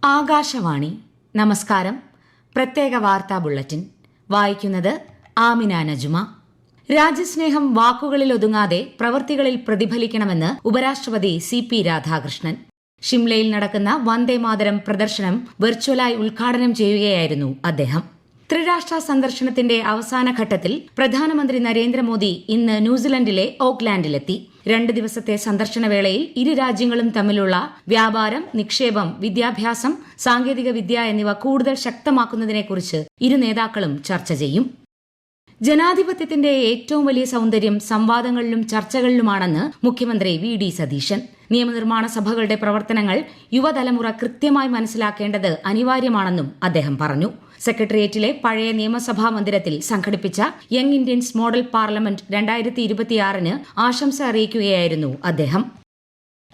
ആകാശവാണി. നമസ്കാരം. പ്രത്യേക വാർത്താ ബുള്ളറ്റിൻ വായിക്കുന്നത് ആമിന നജുമ. രാജ്യസ്നേഹം വാക്കുകളിൽ ഒതുങ്ങാതെ പ്രവൃത്തികളിൽ പ്രതിഫലിക്കണമെന്ന് ഉപരാഷ്ട്രപതി CP രാധാകൃഷ്ണൻ. ഷിംലയിൽ നടക്കുന്ന വന്ദേമാതരം പ്രദർശനം വെർച്വലായി ഉദ്ഘാടനം ചെയ്യുകയായിരുന്നു അദ്ദേഹം. ത്രിരാഷ്ട്ര സന്ദർശനത്തിന്റെ അവസാന ഘട്ടത്തിൽ പ്രധാനമന്ത്രി നരേന്ദ്രമോദി ഇന്ന് ന്യൂസിലൻഡിലെ ഓക്ലാൻഡിലെത്തി. 2 ദിവസത്തെ സന്ദർശനവേളയിൽ ഇരു രാജ്യങ്ങളും തമ്മിലുള്ള വ്യാപാരം, നിക്ഷേപം, വിദ്യാഭ്യാസം, സാങ്കേതിക വിദ്യ എന്നിവ കൂടുതൽ ശക്തമാക്കുന്നതിനെക്കുറിച്ച് ഇരു നേതാക്കളും ചർച്ച ചെയ്യും. ജനാധിപത്യത്തിന്റെ ഏറ്റവും വലിയ സൌന്ദര്യം സംവാദങ്ങളിലും ചർച്ചകളിലുമാണെന്ന് മുഖ്യമന്ത്രി VD സതീശൻ. നിയമനിർമ്മാണ സഭകളുടെ പ്രവർത്തനങ്ങൾ യുവതലമുറ കൃത്യമായി മനസ്സിലാക്കേണ്ടത് അനിവാര്യമാണെന്നും അദ്ദേഹം പറഞ്ഞു. സെക്രട്ടേറിയറ്റിലെ പഴയ നിയമസഭാ മന്ദിരത്തിൽ സംഘടിപ്പിച്ച യങ് ഇന്ത്യൻസ് മോഡൽ പാർലമെന്റ് 2026 ആശംസ അറിയിക്കുകയായിരുന്നു അദ്ദേഹം.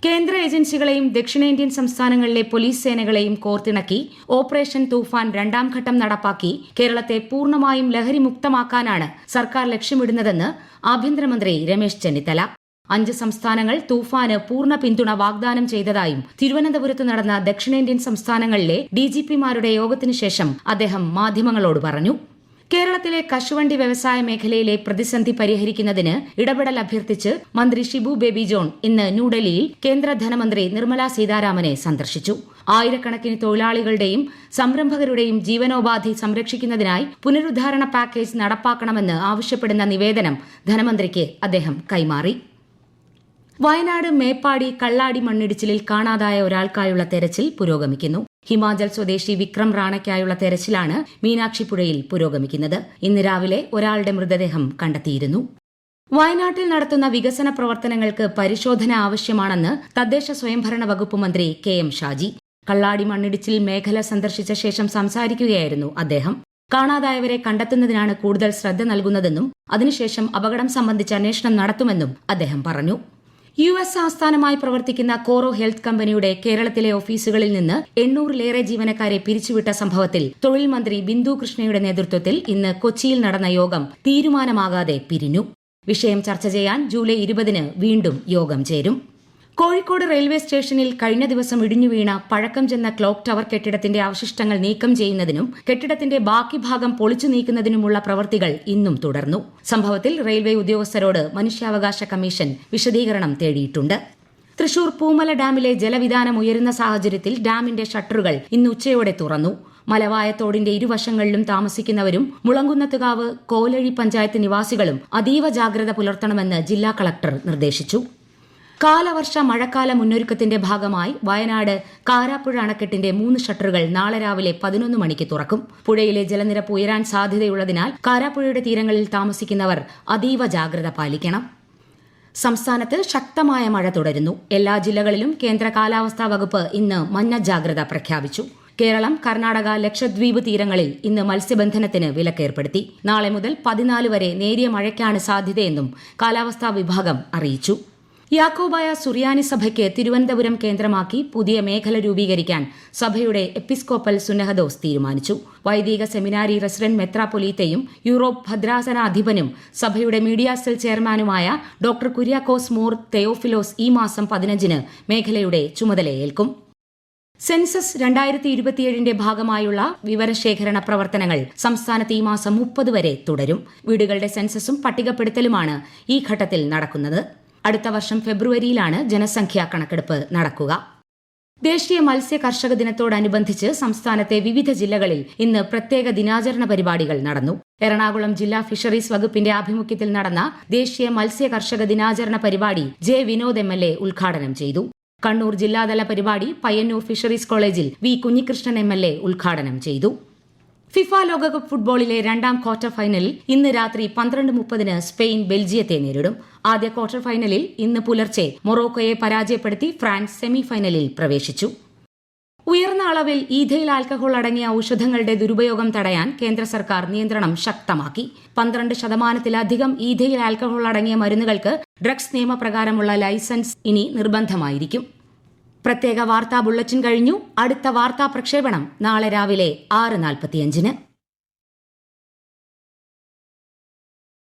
കേന്ദ്ര ഏജൻസികളെയും ദക്ഷിണേന്ത്യൻ സംസ്ഥാനങ്ങളിലെ പോലീസ് സേനകളെയും കോർത്തിണക്കി ഓപ്പറേഷൻ തൂഫാൻ 2ാം ഘട്ടം നടപ്പാക്കി കേരളത്തെ പൂർണ്ണമായും ലഹരിമുക്തമാക്കാനാണ് സർക്കാർ ലക്ഷ്യമിടുന്നതെന്ന് ആഭ്യന്തരമന്ത്രി രമേശ് ചെന്നിത്തല. 5 സംസ്ഥാനങ്ങൾ തൂഫാന് പൂർണ്ണ പിന്തുണ വാഗ്ദാനം ചെയ്തതായും തിരുവനന്തപുരത്ത് നടന്ന ദക്ഷിണേന്ത്യൻ സംസ്ഥാനങ്ങളിലെ DGPമാരുടെ യോഗത്തിനു ശേഷം അദ്ദേഹം മാധ്യമങ്ങളോട് പറഞ്ഞു. കേരളത്തിലെ കശുവണ്ടി വ്യവസായ മേഖലയിലെ പ്രതിസന്ധി പരിഹരിക്കുന്നതിന് ഇടപെടൽ അഭ്യർത്ഥിച്ച് മന്ത്രി ഷിബു ബേബി ജോൺ ഇന്ന് ന്യൂഡൽഹിയിൽ കേന്ദ്ര ധനമന്ത്രി നിർമ്മലാ സീതാരാമനെ സന്ദർശിച്ചു. ആയിരക്കണക്കിന് തൊഴിലാളികളുടെയും സംരംഭകരുടെയും ജീവനോപാധി സംരക്ഷിക്കുന്നതിനായി പുനരുദ്ധാരണ പാക്കേജ് നടപ്പാക്കണമെന്ന് ആവശ്യപ്പെടുന്ന നിവേദനം ധനമന്ത്രിക്ക് അദ്ദേഹം കൈമാറി. വയനാട് മേപ്പാടി കള്ളാടി മണ്ണിടിച്ചിലിൽ കാണാതായ ഒരാൾക്കായുള്ള തെരച്ചിൽ പുരോഗമിക്കുന്നു. ഹിമാചൽ സ്വദേശി വിക്രം റാണയ്ക്കായുള്ള തെരച്ചിലാണ് മീനാക്ഷിപ്പുഴയിൽ പുരോഗമിക്കുന്നത്. ഇന്ന് രാവിലെ ഒരാളുടെ മൃതദേഹം കണ്ടെത്തിയിരുന്നു. വയനാട്ടിൽ നടത്തുന്ന വികസന പ്രവർത്തനങ്ങൾക്ക് പരിശോധന ആവശ്യമാണെന്ന് തദ്ദേശ സ്വയംഭരണ വകുപ്പ് മന്ത്രി KM ഷാജി. കള്ളാടി മണ്ണിടിച്ചിൽ മേഖല സന്ദർശിച്ച ശേഷം സംസാരിക്കുകയായിരുന്നു അദ്ദേഹം. കാണാതായവരെ കണ്ടെത്തുന്നതിനാണ് കൂടുതൽ ശ്രദ്ധ നൽകുന്നതെന്നും അതിനുശേഷം അപകടം സംബന്ധിച്ച അന്വേഷണം നടത്തുമെന്നും അദ്ദേഹം പറഞ്ഞു. US ആസ്ഥാനമായി പ്രവർത്തിക്കുന്ന കോറോ ഹെൽത്ത് കമ്പനിയുടെ കേരളത്തിലെ ഓഫീസുകളിൽ നിന്ന് 800-ലേറെ ജീവനക്കാരെ പിരിച്ചുവിട്ട സംഭവത്തിൽ തൊഴിൽ മന്ത്രി ബിന്ദു കൃഷ്ണയുടെ നേതൃത്വത്തിൽ ഇന്ന് കൊച്ചിയിൽ നടന്ന യോഗം തീരുമാനമാകാതെ പിരിഞ്ഞു. വിഷയം ചർച്ച ചെയ്യാൻ ജൂലൈ 20 വീണ്ടും യോഗം ചേരും. കോഴിക്കോട് റെയിൽവേ സ്റ്റേഷനിൽ കഴിഞ്ഞ ദിവസം ഇടിഞ്ഞുവീണ പഴക്കം ചെന്ന ക്ലോക്ക് ടവർ കെട്ടിടത്തിന്റെ അവശിഷ്ടങ്ങൾ നീക്കം ചെയ്യുന്നതിനും കെട്ടിടത്തിന്റെ ബാക്കി ഭാഗം പൊളിച്ചു നീക്കുന്നതിനുമുള്ള പ്രവൃത്തികൾ ഇന്നും തുടർന്നു. സംഭവത്തിൽ റെയിൽവേ ഉദ്യോഗസ്ഥരോട് മനുഷ്യാവകാശ കമ്മീഷൻ വിശദീകരണം തേടിയിട്ടുണ്ട്. തൃശൂർ പൂമല ഡാമിലെ ജലവിതാനം ഉയരുന്ന സാഹചര്യത്തിൽ ഡാമിന്റെ ഷട്ടറുകൾ ഇന്ന് ഉച്ചയോടെ തുറന്നു. മലവായത്തോടിന്റെ ഇരുവശങ്ങളിലും താമസിക്കുന്നവരും മുളങ്കുന്നത്തുകാവ്, കോലഴി പഞ്ചായത്ത് നിവാസികളും അതീവ ജാഗ്രത പുലർത്തണമെന്ന് ജില്ലാ കളക്ടർ നിർദ്ദേശിച്ചു. കാലവർഷ മഴക്കാല മുന്നൊരുക്കത്തിന്റെ ഭാഗമായി വയനാട് കാരാപ്പുഴ അണക്കെട്ടിന്റെ 3 ഷട്ടറുകൾ നാളെ രാവിലെ 11 മണിക്ക് തുറക്കും. പുഴയിലെ ജലനിരപ്പ് ഉയരാൻ സാധ്യതയുള്ളതിനാൽ കാരാപ്പുഴയുടെ തീരങ്ങളിൽ താമസിക്കുന്നവർ അതീവ ജാഗ്രത പാലിക്കണം. സംസ്ഥാനത്ത് ശക്തമായ മഴ തുടരുന്നു. എല്ലാ ജില്ലകളിലും കേന്ദ്ര കാലാവസ്ഥാ വകുപ്പ് ഇന്ന് മഞ്ഞ ജാഗ്രത പ്രഖ്യാപിച്ചു. കേരളം, കർണാടക, ലക്ഷദ്വീപ് തീരങ്ങളിൽ ഇന്ന് മത്സ്യബന്ധനത്തിന് വിലക്കേർപ്പെടുത്തി. നാളെ മുതൽ 14 വരെ നേരിയ മഴയ്ക്കാണ് സാധ്യതയെന്നും കാലാവസ്ഥാ വിഭാഗം അറിയിച്ചു. യാക്കോബായ സുറിയാനി സഭയ്ക്ക് തിരുവനന്തപുരം കേന്ദ്രമാക്കി പുതിയ മേഖല രൂപീകരിക്കാൻ സഭയുടെ എപ്പിസ്കോപ്പൽ സുന്നഹദോസ് തീരുമാനിച്ചു. വൈദിക സെമിനാരി റെസിഡന്റ് മെത്രാപ്പൊലീത്തയും യൂറോപ്പ് ഭദ്രാസനാധിപനും സഭയുടെ മീഡിയ സെൽ ചെയർമാനുമായ ഡോക്ടർ കുര്യാക്കോസ് മോർ തെയോഫിലോസ് ഈ മാസം 15 മേഖലയുടെ ചുമതലയേൽക്കും. സെൻസസ് 2027ന്റെ ഭാഗമായുള്ള വിവരശേഖരണ പ്രവർത്തനങ്ങൾ സംസ്ഥാനത്ത് ഈ മാസം 30 വരെ തുടരും. വീടുകളുടെ സെൻസസും പട്ടികപ്പെടുത്തലുമാണ് ഈ ഘട്ടത്തിൽ നടക്കുന്നത്. അടുത്ത വർഷം ഫെബ്രുവരിയിലാണ് ജനസംഖ്യാ കണക്കെടുപ്പ് നടക്കുക. ദേശീയ മത്സ്യ കർഷക ദിനത്തോടനുബന്ധിച്ച് സംസ്ഥാനത്തെ വിവിധ ജില്ലകളിൽ ഇന്ന് പ്രത്യേക ദിനാചരണ പരിപാടികൾ നടന്നു. എറണാകുളം ജില്ലാ ഫിഷറീസ് വകുപ്പിന്റെ ആഭിമുഖ്യത്തിൽ നടന്ന ദേശീയ മത്സ്യ കർഷക ദിനാചരണ പരിപാടി വിനോദ് MLA ഉദ്ഘാടനം ചെയ്തു. കണ്ണൂർ ജില്ലാതല പരിപാടി പയ്യന്നൂർ ഫിഷറീസ് കോളേജിൽ കൃഷ്ണൻ MLA ഉദ്ഘാടനം ചെയ്തു. ഫിഫ ലോകകപ്പ് ഫുട്ബോളിലെ 2ാം ക്വാർട്ടർ ഫൈനലിൽ ഇന്ന് രാത്രി 12:30 സ്പെയിൻ ബെൽജിയത്തെ നേരിടും. ആദ്യ ക്വാർട്ടർ ഫൈനലിൽ ഇന്ന് പുലർച്ചെ മൊറോക്കോയെ പരാജയപ്പെടുത്തി ഫ്രാൻസ് സെമിഫൈനലിൽ പ്രവേശിച്ചു. ഉയർന്ന അളവിൽ ഈഥൈൽ ആൽക്കഹോൾ അടങ്ങിയ ഔഷധങ്ങളുടെ ദുരുപയോഗം തടയാൻ കേന്ദ്ര സർക്കാർ നിയന്ത്രണം ശക്തമാക്കി. 12% ഈഥൈൽ ആൽക്കഹോൾ അടങ്ങിയ മരുന്നുകൾക്ക് ഡ്രഗ്സ് നിയമപ്രകാരമുള്ള ലൈസൻസ് ഇനി നിർബന്ധമായിരിക്കും. പ്രത്യേക വാർത്താ ബുള്ളറ്റിൻ കഴിഞ്ഞു. അടുത്ത വാർത്താ പ്രക്ഷേപണം നാളെ രാവിലെ 6:45.